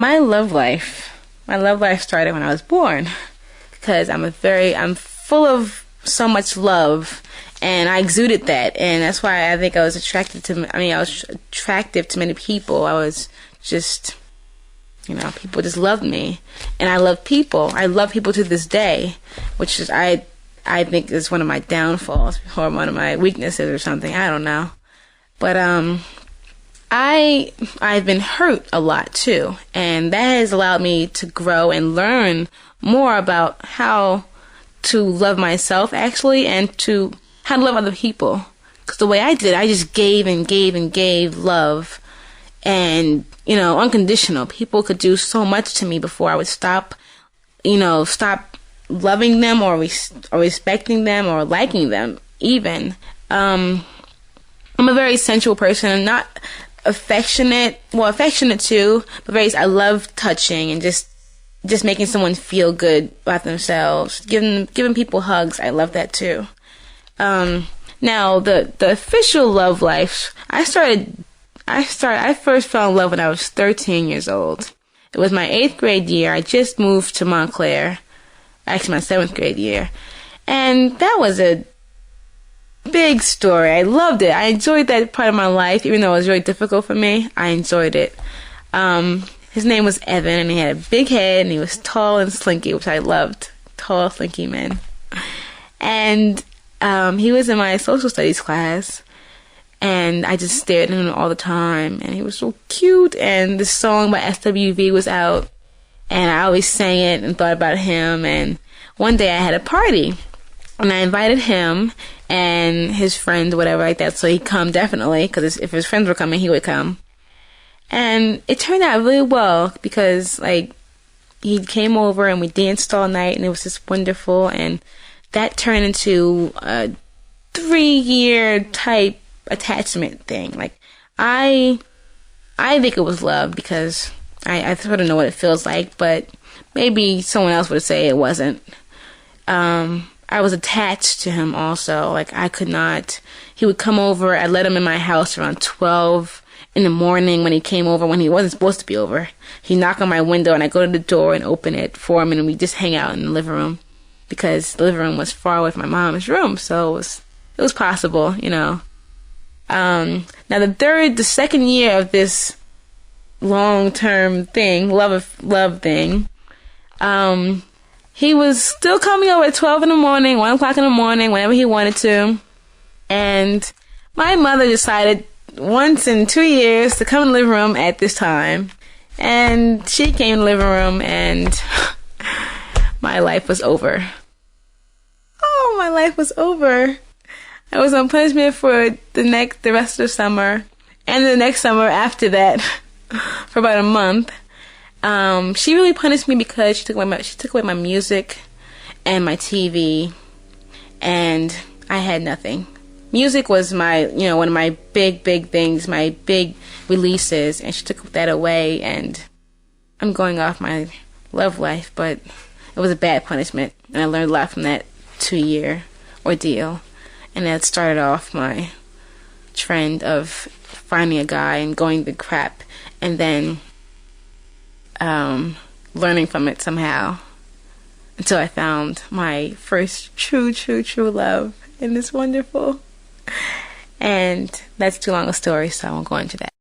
My love life. My love life started when I was born because I'm full of so much love and I exuded that, and that's why I think I was I was attractive to many people. I was just, people just loved me, and I love people. I love people to this day, which is I think is one of my downfalls or one of my weaknesses or something. I don't know, but I've been hurt a lot too, and that has allowed me to grow and learn more about how to love myself actually, and to how to love other people. Because the way I did, I just gave and gave and gave love, and unconditional. People could do so much to me before I would stop loving them or respecting them or liking them even. I'm a very sensual person, not affectionate too, but I love touching and just making someone feel good about themselves, giving people hugs. I love that too. Now the official love life, I first fell in love when I was 13 years old. It was my 8th grade year. I just moved to Montclair, actually my 7th grade year, and that was a big story. I loved it. I enjoyed that part of my life, even though it was really difficult for me. I enjoyed it. His name was Evan, and he had a big head, and he was tall and slinky, which I loved. Tall, slinky men. And he was in my social studies class, and I just stared at him all the time, and he was so cute, and this song by SWV was out, and I always sang it and thought about him. And one day I had a party, and I invited him and his friend, whatever like that, so he'd come definitely, because if his friends were coming, he would come. And it turned out really well, because he came over and we danced all night, and it was just wonderful, and that turned into a 3-year type attachment thing. I think it was love, because I sort of know what it feels like, but maybe someone else would say it wasn't. I was attached to him also. I could not. He would come over. I let him in my house around 12 in the morning when he came over, when he wasn't supposed to be over. He'd knock on my window, and I go to the door and open it for him, and we just hang out in the living room, because the living room was far away from my mom's room, so it was possible, Now the second year of this long-term thing, love thing, he was still coming over at 12 in the morning, 1 o'clock in the morning, whenever he wanted to. And my mother decided once in 2 years to come in the living room at this time. And she came in the living room, and my life was over. Oh, my life was over. I was on punishment for the rest of the summer, and the next summer after that, for about a month. She really punished me because she took away my music and my TV, and I had nothing. Music was my, one of my big things, my big releases, and she took that away, and I'm going off my love life, but it was a bad punishment, and I learned a lot from that 2-year ordeal, and that started off my trend of finding a guy and going to crap, and then learning from it somehow, until I found my first true love, and it's wonderful. And that's too long a story, so I won't go into that.